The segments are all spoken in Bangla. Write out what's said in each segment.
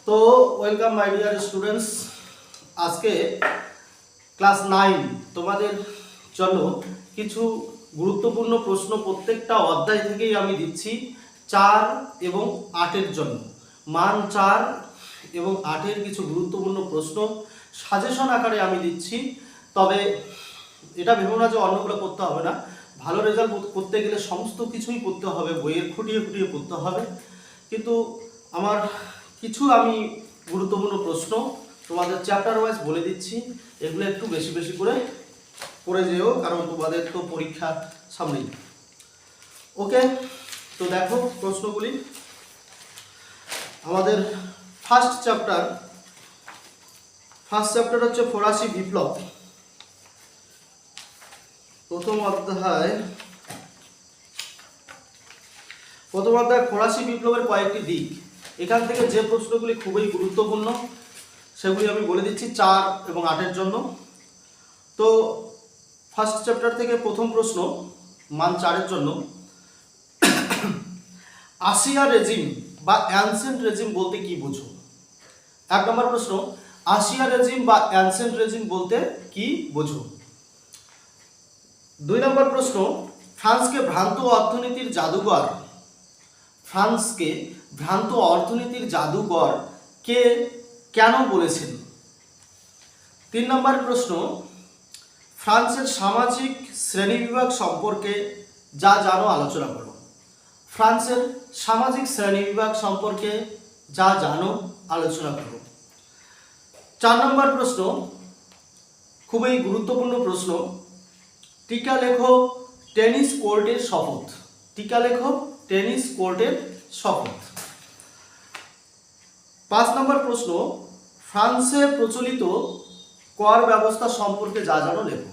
তো ওয়েলকাম মাই ডিয়ার স্টুডেন্টস। আজকে ক্লাস 9 তোমাদের জন্য কিছু গুরুত্বপূর্ণ প্রশ্ন প্রত্যেকটা অধ্যায় থেকেই আমি দিচ্ছি 4 এবং 8-এর জন্য। মান 4 এবং 8-এর কিছু গুরুত্বপূর্ণ প্রশ্ন সাজেশন আকারে আমি দিচ্ছি। তবে এটা ভেবো না যে অন্যগুলো পড়তে হবে না, ভালো রেজাল্ট করতে গেলে সমস্ত কিছুই পড়তে হবে, বইয়ের খুঁটিয়ে খুঁটিয়ে পড়তে হবে। কিন্তু আমার কিছু আমি গুরুত্বপূর্ণ প্রশ্ন তোমাদের চ্যাপ্টার ওয়াইজ বলে দিচ্ছি, এগুলো একটু বেশি বেশি করে পড়ে যেও, কারণ তোমাদের তো পরীক্ষা সামনেই। ওকে, তো দেখো প্রশ্নগুলি। আমাদের ফার্স্ট চ্যাপ্টার হচ্ছে ফরাসি বিপ্লব। প্রথম অধ্যায় ফরাসি বিপ্লবের কয়েকটি দিক। এখান থেকে যে প্রশ্নগুলি খুবই গুরুত্বপূর্ণ সেগুলি আমি বলে দিচ্ছি 4 এবং 8-এর জন্য। তো ফার্স্ট চ্যাপ্টার থেকে প্রথম প্রশ্ন মান 4-এর জন্য, আসিয়া রেজিম বা অ্যানসেন্ট রেজিম বলতে কি বোঝো? 1 নম্বর প্রশ্ন, আসিয়া রেজিম বা অ্যানসেন্ট রেজিম বলতে কি বোঝো? 2 নম্বর প্রশ্ন, ফ্রান্সকে ভ্রান্ত অর্থনীতির জাদুঘর কে কেন বলেছেন? 3 নম্বর প্রশ্ন, ফ্রান্সের সামাজিক শ্রেণীবিভাগ সম্পর্কে যা জানো আলোচনা করো। ফ্রান্সের সামাজিক শ্রেণীবিভাগ সম্পর্কে যা জানো আলোচনা করো। 4 নম্বর প্রশ্ন, খুবই গুরুত্বপূর্ণ প্রশ্ন, টিকা লেখো টেনিস কোর্টের শপথ। টিকা লেখো টেনিস কোর্টের শপথ। 5 নম্বর প্রশ্ন, ফ্রান্সে প্রচলিত কর ব্যবস্থা সম্পর্কে যা জানো লেখো।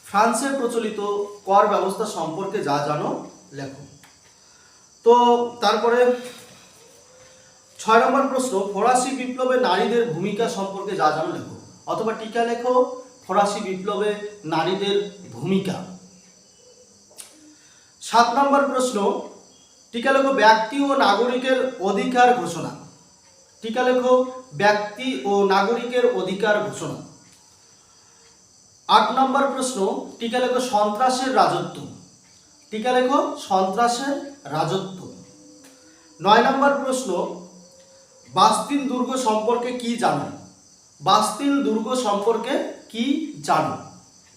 ফ্রান্সে প্রচলিত কর ব্যবস্থা সম্পর্কে যা জানো লেখো। তো তারপরে 6 নম্বর প্রশ্ন, ফরাসি বিপ্লবে নারীদের ভূমিকা সম্পর্কে যা জানো লেখো, অথবা টিকা লেখো ফরাসি বিপ্লবে নারীদের ভূমিকা। 7 নম্বর প্রশ্ন, টিকা লেখো ব্যক্তি ও নাগরিকের অধিকার ঘোষণা। টিকা লেখো ব্যক্তি ও নাগরিকের অধিকার ঘোষণা। 8 নম্বর প্রশ্ন, টিকা লেখো সন্ত্রাসের রাজত্ব। টিকা লেখো সন্ত্রাসের রাজত্ব। 9 নম্বর প্রশ্ন, বাস্তিল দুর্গ সম্পর্কে কি জানো? বাস্তিল দুর্গ সম্পর্কে কি জানো?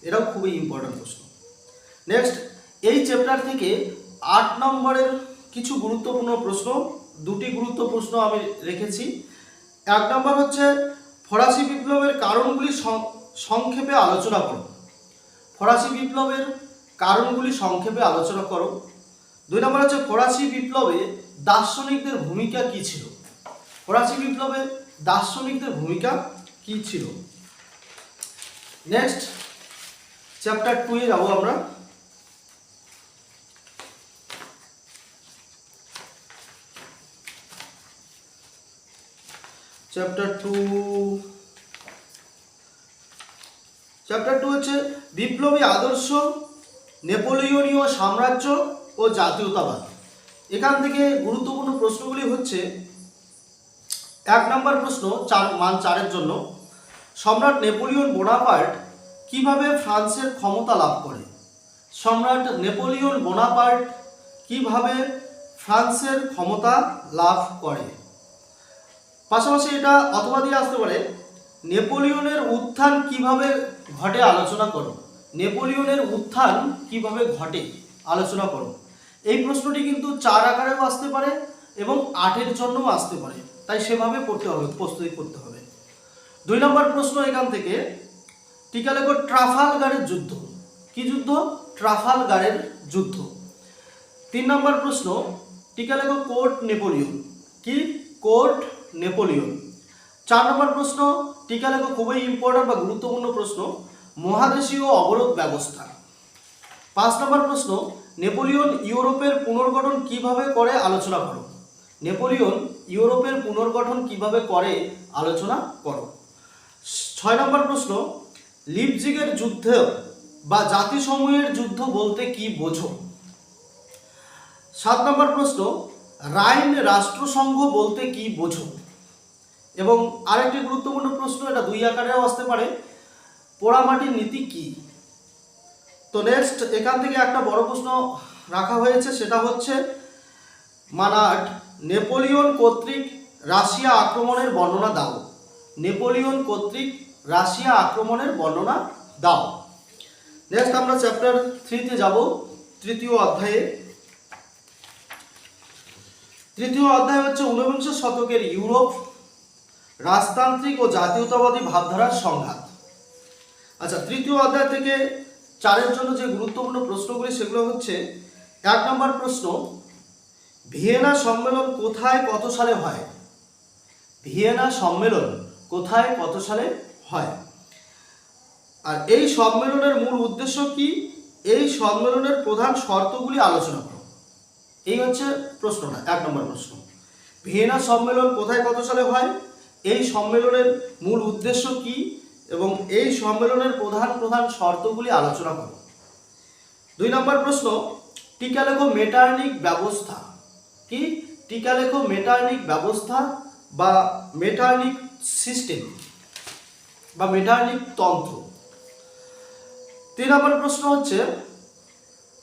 এটাও খুবই ইম্পর্টেন্ট প্রশ্ন। নেক্সট, এই চ্যাপ্টার থেকে 8 নম্বরের কিছু গুরুত্বপূর্ণ প্রশ্ন, 2টি গুরুত্বপূর্ণ প্রশ্ন আমি রেখেছি। 1 নম্বর হচ্ছে ফরাসি বিপ্লবের কারণগুলি সংক্ষেপে আলোচনা করো। ফরাসি বিপ্লবের কারণগুলি সংক্ষেপে আলোচনা করো। 2 নম্বর হচ্ছে ফরাসি বিপ্লবে দার্শনিকদের ভূমিকা কি ছিল। ফরাসি বিপ্লবে দার্শনিকদের ভূমিকা কি ছিল। নেক্সট চ্যাপ্টার 2-এ যাব আমরা। চ্যাপ্টার 2 হচ্ছে বিপ্লবী আদর্শ, নেপোলিয়নীয় সাম্রাজ্য ও জাতীয়তাবাদ। এখান থেকে গুরুত্বপূর্ণ প্রশ্নগুলি হচ্ছে 1 নম্বর প্রশ্ন মান 4-এর জন্য, সম্রাট নেপোলিয়ন বোনাপার্ট কিভাবে ফ্রান্সের ক্ষমতা লাভ করে? সম্রাট নেপোলিয়ন বোনাপার্ট কিভাবে ফ্রান্সের ক্ষমতা লাভ করে? পাশাপাশি এটা অথবা দিয়ে আসতে পারে, নেপোলিয়নের উত্থান কিভাবে ঘটে আলোচনা করো। নেপোলিয়নের উত্থান কিভাবে ঘটে আলোচনা করো। এই প্রশ্নটি কিন্তু 4 আকারেও আসতে পারে এবং 8-এর জন্যও আসতে পারে, তাই সেভাবে পড়তে হবে, প্রস্তুতি করতে হবে। 2 নম্বর প্রশ্ন এখান থেকে, টিকা লেখো ট্রাফালগারের যুদ্ধ। কি যুদ্ধ? ট্রাফালগারের যুদ্ধ। 3 নম্বর প্রশ্ন, টিকা লেখো কোর্ট নেপোলিয়ন। কি? Court Napoleon. 4 নম্বর প্রশ্ন, টিকা লেখো খুবই ইম্পর্টেন্ট বা গুরুত্বপূর্ণ প্রশ্ন, মহাদেশীয় অবরোধ ব্যবস্থা। 5 নম্বর প্রশ্ন, নেপোলিয়ন ইউরোপের পুনর্গঠন কিভাবে করে আলোচনা করো। নেপোলিয়ন ইউরোপের পুনর্গঠন কিভাবে করে আলোচনা করো। 6 নম্বর প্রশ্ন, লিপজিগের যুদ্ধ বা জাতিসমূহের যুদ্ধ বলতে কি বোঝো। 7 নম্বর প্রশ্ন, রাইন রাষ্ট্রসংঘ বলতে কি বোঝো? এবং আরেকটি গুরুত্বপূর্ণ প্রশ্ন, এটা দুই আকারেও আসতে পারে, পোড়ামাটির নীতি কি? তো নেক্সট এখান থেকে একটা বড় প্রশ্ন রাখা হয়েছে, সেটা হচ্ছে মানাট নেপোলিয়ন কর্তৃক রাশিয়া আক্রমণের বর্ণনা দাও। নেপোলিয়ন কর্তৃক রাশিয়া আক্রমণের বর্ণনা দাও। নেক্সট আমরা চ্যাপ্টার 3-তে যাব, তৃতীয় অধ্যায়ে। তৃতীয় অধ্যায় হচ্ছে ঊনবিংশ শতকের ইউরোপ, রাজতান্ত্রিক ও জাতীয়তাবাদী ভাবধারার সংঘাত। আচ্ছা, তৃতীয় অধ্যায় থেকে 4-এর জন্য যে গুরুত্বপূর্ণ প্রশ্নগুলি সেগুলো হচ্ছে, 1 নম্বর প্রশ্ন, ভিয়েনা সম্মেলন কোথায় কত সালে হয়? ভিয়েনা সম্মেলন কোথায় কত সালে হয়? আর এই সম্মেলনের মূল উদ্দেশ্য কি? এই সম্মেলনের প্রধান শর্তগুলি আলোচনা করো। এই হচ্ছে প্রশ্নটা, 1 নম্বর প্রশ্ন। ভিয়েনা সম্মেলন কোথায় কত সালে হয়, এই সম্মেলনের মূল উদ্দেশ্য কি, এবং এই সম্মেলনের প্রধান শর্তগুলি আলোচনা করো। 2 নম্বর প্রশ্ন, টিকালেখ মেটার্নিক ব্যবস্থা কি? টিকালেখ মেটার্নিক ব্যবস্থা বা মেটার্নিক সিস্টেম বা মেটার্নিক তন্ত্র। 3 নম্বর প্রশ্ন হচ্ছে,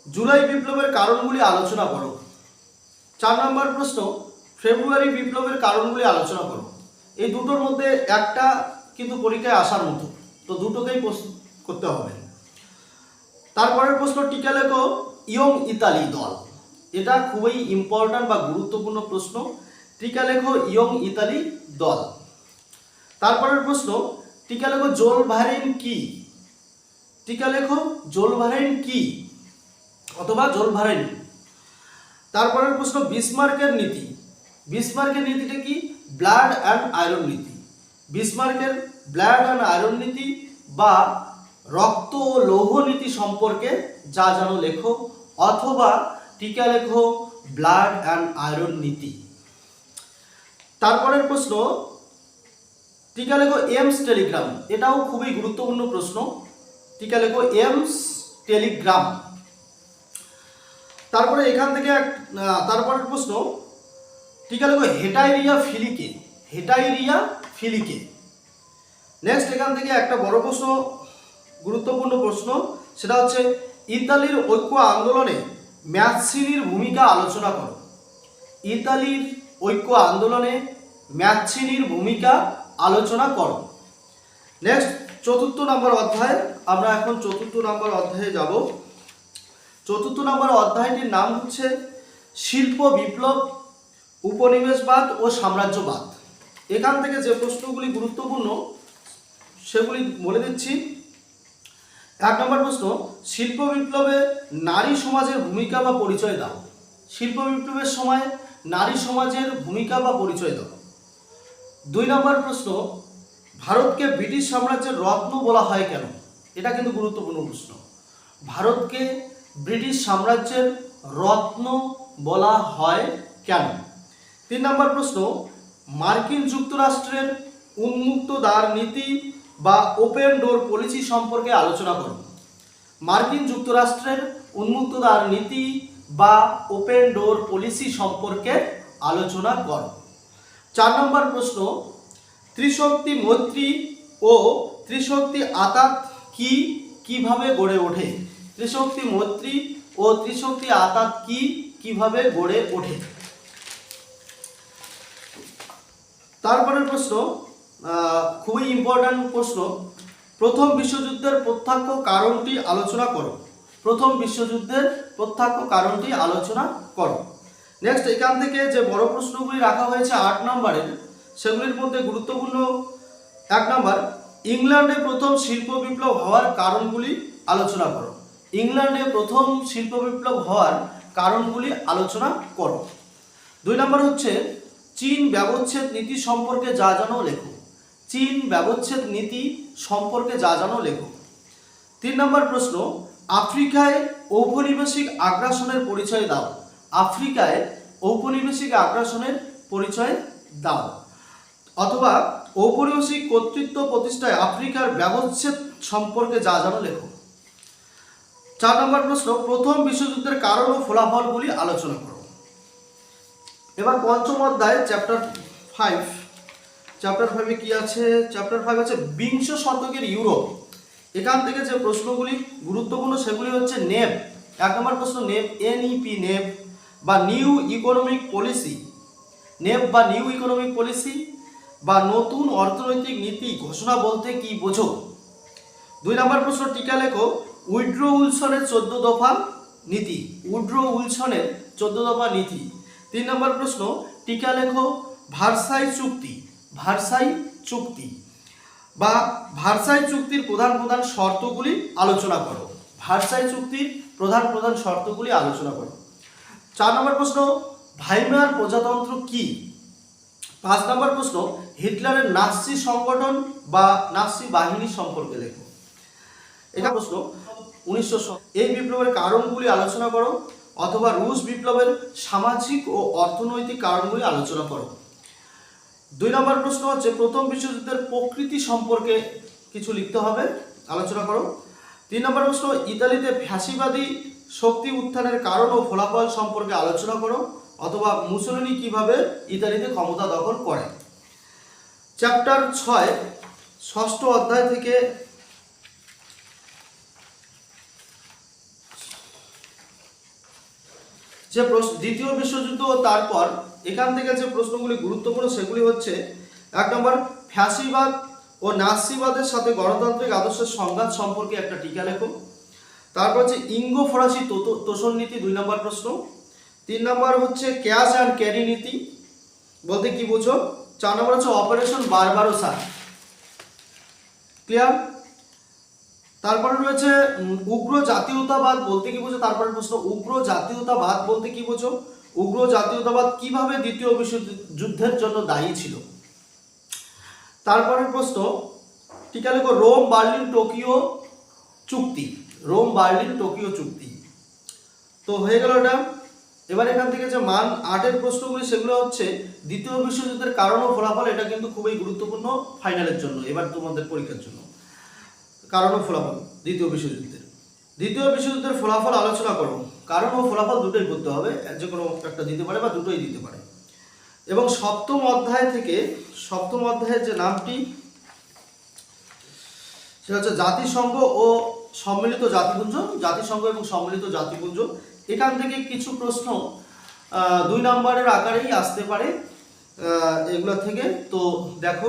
জুলাই বিপ্লবের কারণগুলি আলোচনা করো। 4 নম্বর প্রশ্ন, ফেব্রুয়ারি বিপ্লবের কারণগুলি আলোচনা করো। এই দুটোর মধ্যে একটা কিন্তু পরীক্ষায় আসার মতো, তো দুটোকেই প্রস্তুত করতে হবে। তারপরের প্রশ্ন, টিকালেখ ইয়ং ইতালি দল। এটা খুবই ইম্পর্ট্যান্ট বা গুরুত্বপূর্ণ প্রশ্ন, টিকালেখ ইয়ং ইতালি দল। তারপরের প্রশ্ন, টিকালেখ জোলভারেন কি? টিকালেখ জোলভারেন কি অথবা জোলভারেন। তারপরের প্রশ্ন, বিসমার্কের নীতি। বিসমার্কের নীতিটা কি? ব্লাড অ্যান্ড আয়রন নীতি। বিসমার্কের ব্লাড অ্যান্ড আয়রন নীতি বা রক্ত ও লৌহ নীতি সম্পর্কে যা জানো লেখো, অথবা টিকা লেখো ব্লাড অ্যান্ড আয়রন নীতি। তারপরের প্রশ্ন, টিকা লেখো এমস টেলিগ্রাম। এটাও খুবই গুরুত্বপূর্ণ প্রশ্ন, টিকা লেখো এমস টেলিগ্রাম। তারপরে এখান থেকে তারপরের প্রশ্ন, টিকা লেখো হেটাইরিয়া ফিলিকে। হেটাইরিয়া ফিলিকে। নেক্সট এখান থেকে একটা বড় প্রশ্ন, গুরুত্বপূর্ণ প্রশ্ন, সেটা হচ্ছে ইতালির ঐক্য আন্দোলনে ম্যাৎসিনির ভূমিকা আলোচনা করো। ইতালির ঐক্য আন্দোলনে ম্যাৎসিনির ভূমিকা আলোচনা করো। নেক্সট 4 নম্বর অধ্যায়, আমরা এখন 4 নম্বর অধ্যায়ে যাব। 4 নম্বর অধ্যায়টির নাম হচ্ছে শিল্প বিপ্লব, উপনিবেশবাদ ও সাম্রাজ্যবাদ। এখান থেকে যে প্রশ্নগুলি গুরুত্বপূর্ণ সেগুলি বলে দিচ্ছি। 1 নম্বর প্রশ্ন, শিল্প বিপ্লবে নারী সমাজের ভূমিকা বা পরিচয় দাও। শিল্প বিপ্লবের সময় নারী সমাজের ভূমিকা বা পরিচয় দাও। 2 নম্বর প্রশ্ন, ভারতকে ব্রিটিশ সাম্রাজ্যের রত্ন বলা হয় কেন? এটা কিন্তু গুরুত্বপূর্ণ প্রশ্ন। ভারতকে ব্রিটিশ সাম্রাজ্যের রত্ন বলা হয় কেন? 3 নম্বর প্রশ্ন, মার্কিন যুক্তরাষ্ট্রের উন্মুক্ত দ্বার নীতি বা ওপেন ডোর পলিসি সম্পর্কে আলোচনা করো। মার্কিন যুক্তরাষ্ট্রের উন্মুক্ত দ্বার নীতি বা ওপেন ডোর পলিসি সম্পর্কে আলোচনা করো। 4 নম্বর প্রশ্ন, ত্রিশক্তি মৈত্রী ও ত্রিশক্তি আতাত কি, কিভাবে গড়ে ওঠে? ত্রিশক্তি মৈত্রী ও ত্রিশক্তি আতাত কি, কিভাবে গড়ে ওঠে? তারপরের প্রশ্ন, খুবই ইম্পর্ট্যান্ট প্রশ্ন, প্রথম বিশ্বযুদ্ধের প্রত্যক্ষ কারণটি আলোচনা করো। প্রথম বিশ্বযুদ্ধের প্রত্যক্ষ কারণটি আলোচনা করো। নেক্সট এখান থেকে যে বড় প্রশ্নগুলি রাখা হয়েছে 8 নম্বরের, সেগুলির মধ্যে গুরুত্বপূর্ণ 1 নম্বর, ইংল্যান্ডে প্রথম শিল্প বিপ্লব হওয়ার কারণগুলি আলোচনা করো। ইংল্যান্ডে প্রথম শিল্প বিপ্লব হওয়ার কারণগুলি আলোচনা করো। 2 নম্বর হচ্ছে, চীন ব্যবচ্ছেদ নীতি সম্পর্কে যা জানো লেখো। চীন ব্যবচ্ছেদ নীতি সম্পর্কে যা জানো লেখো। 3 নম্বর প্রশ্ন, আফ্রিকায় ঔপনিবেশিক আগ্রাসনের পরিচয় দাও। আফ্রিকায় ঔপনিবেশিক আগ্রাসনের পরিচয় দাও, অথবা ঔপনিবেশিক কর্তৃত্ব প্রতিষ্ঠায় আফ্রিকার ব্যবচ্ছেদ সম্পর্কে যা জানো লেখো। 4 নম্বর প্রশ্ন, প্রথম বিশ্বযুদ্ধের কারণ ও ফলাফলগুলি আলোচনা করো। এবার পঞ্চম অধ্যায় চ্যাপ্টার 5 কি আছে? চ্যাপ্টার 5 আছে বিংশ শতকের ইউরোপ। এখান থেকে যে প্রশ্নগুলি গুরুত্বপূর্ণ সেগুলি হচ্ছে নেপ। 1 নম্বর প্রশ্ন নেপ, NEP, নেপ বা নিউ ইকোনমিক পলিসি। নেপ বা নিউ ইকোনমিক পলিসি বা নতুন অর্থনৈতিক নীতি ঘোষণা বলতে কি বোঝো? 2 নম্বর প্রশ্ন টিকা লেখো উইড্রো উইলসনের 14 দফা নীতি। উইড্রো উইলসনের 14 দফা নীতি। 3 নম্বর প্রশ্ন টিকা লেখো ভার্সাই চুক্তি। ভার্সাই চুক্তি বা ভার্সাই চুক্তির প্রধান প্রধান শর্তগুলি আলোচনা করো। ভার্সাই চুক্তির প্রধান প্রধান শর্তগুলি আলোচনা করো। 4 নম্বর প্রশ্ন ভাইমার প্রজাতন্ত্র কি? 5 নম্বর প্রশ্ন হিটলারের নাৎসি সংগঠন বা নাৎসি বাহিনী সম্পর্কে লেখো। এটা প্রশ্ন 1900 এই বিপ্লবের কারণগুলি আলোচনা করো অথবা রুশ বিপ্লবের সামাজিক ও অর্থনৈতিক কারণগুলি আলোচনা করো। 2 নম্বর প্রশ্ন হচ্ছে প্রথম বিশ্বযুদ্ধের প্রকৃতি সম্পর্কে কিছু লিখতে হবে, আলোচনা করো। 3 নম্বর প্রশ্ন ইতালিতে ফ্যাসিবাদী শক্তি উত্থানের কারণ ও ফলাফল সম্পর্কে আলোচনা করো অথবা মুসোলিনি কিভাবে ইতালিতে ক্ষমতা দখল করে। চ্যাপ্টার 6 ষষ্ঠ অধ্যায় থেকে যে দ্বিতীয় বিশ্বযুদ্ধ ও তারপর এখান থেকে যে প্রশ্নগুলি গুরুত্বপূর্ণ সেগুলি হচ্ছে 1 নম্বর ফ্যাসিবাদ ও নাৎসিবাদের সাথে গণতান্ত্রিক আদর্শের সংঘাত সম্পর্কে একটা টিকা লেখো। তারপর হচ্ছে ইঙ্গো ফরাসি তোষণ নীতি 2 নম্বর প্রশ্ন। 3 নম্বর হচ্ছে ক্যাশ অ্যান্ড ক্যারি নীতি বলতে কি বোঝো? 4 নম্বর হচ্ছে অপারেশন বারবারোসা। ক্লিয়ার? তারপরে রয়েছে উগ্র জাতীয়তাবাদ বলতে কি বোঝো? তারপরে প্রশ্ন উগ্র জাতীয়তাবাদ বলতে কি বোঝো? উগ্র জাতীয়তাবাদ কিভাবে দ্বিতীয় বিশ্বযুদ্ধের জন্য দায়ী ছিল। তারপরের প্রশ্ন টিকা লেখো রোম বার্লিন টোকিও চুক্তি। রোম বার্লিন টোকিও চুক্তি। তো হয়ে গেল এটা। এবার এখান থেকে যে মান 8-এর প্রশ্নগুলি সেগুলো হচ্ছে দ্বিতীয় বিশ্বযুদ্ধের কারণ ও ফলাফল। এটা কিন্তু খুবই গুরুত্বপূর্ণ ফাইনালের জন্য, এবার তোমাদের পরীক্ষার জন্য। কারণ ও ফলাফল দ্বিতীয় বিশ্বযুদ্ধের ফলাফল আলোচনা করো। কারণ ও ফলাফল দুটোই করতে হবে, যে কোনো একটা দিতে পারে বা দুটোই দিতে পারে। এবং সপ্তম অধ্যায়ের যে নামটি সেটা হচ্ছে জাতিসংঘ ও সম্মিলিত জাতিপুঞ্জ। জাতিসংঘ এবং সম্মিলিত জাতিপুঞ্জ এখান থেকে কিছু প্রশ্ন 2 নম্বরের আকারেই আসতে পারে এগুলো থেকে। তো দেখো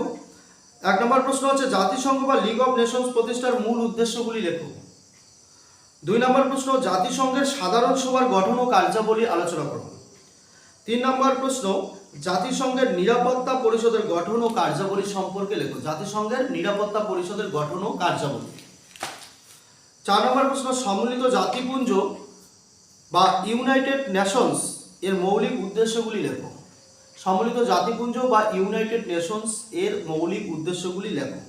1 নম্বর প্রশ্ন হচ্ছে জাতিসংঘ বা লিগ অফ নেশনস প্রতিষ্ঠার মূল উদ্দেশ্যগুলি লেখো। 2 নম্বর প্রশ্ন জাতিসংঘের সাধারণ সভার গঠন ও কার্যাবলী আলোচনা করো। 3 নম্বর প্রশ্ন জাতিসংঘের নিরাপত্তা পরিষদের গঠন ও কার্যাবলী সম্পর্কে লেখো। জাতিসংঘের নিরাপত্তা পরিষদের গঠন ও কার্যাবলী। 4 নম্বর প্রশ্ন সম্মিলিত জাতিপুঞ্জ বা ইউনাইটেড নেশনস এর মৌলিক উদ্দেশ্যগুলি লেখো। সম্মিলিত জাতিপুঞ্জ বা ইউনাইটেড নেশনস এর মৌলিক উদ্দেশ্যগুলি লেখো।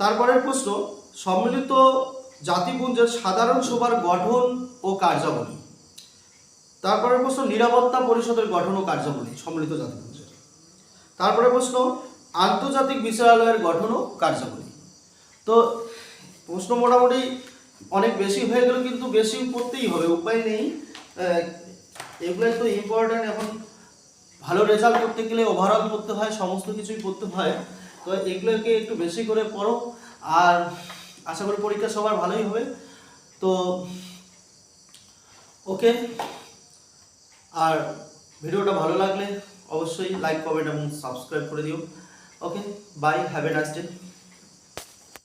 তারপরের প্রশ্ন সম্মিলিত জাতিপুঞ্জের সাধারণ সভার গঠন ও কার্যাবলী। তারপরের প্রশ্ন নিরাপত্তা পরিষদের গঠন ও কার্যাবলী সম্মিলিত জাতিপুঞ্জের। তারপরে প্রশ্ন আন্তর্জাতিক বিচারালয়ের গঠন ও কার্যাবলী। তো প্রশ্ন মোটামুটি অনেক বেশি হয়ে গেল, কিন্তু বেশি পড়তেই হবে, উপায় নেই। এগুলোই তো ইম্পর্টেন্ট। এখন ভালো রেজাল্ট করতে গেলে ওভারঅল পড়তে হয়, সমস্ত কিছুই পড়তে হয়। তো এগুলোকে একটু বেশি করে পড়ো, আর আশা করি পরীক্ষা সবার ভালোই হবে। তো ওকে, আর ভিডিওটা ভালো লাগলে অবশ্যই লাইক, কমেন্ট এবং সাবস্ক্রাইব করে দিও। Okay, bye, have a nice day.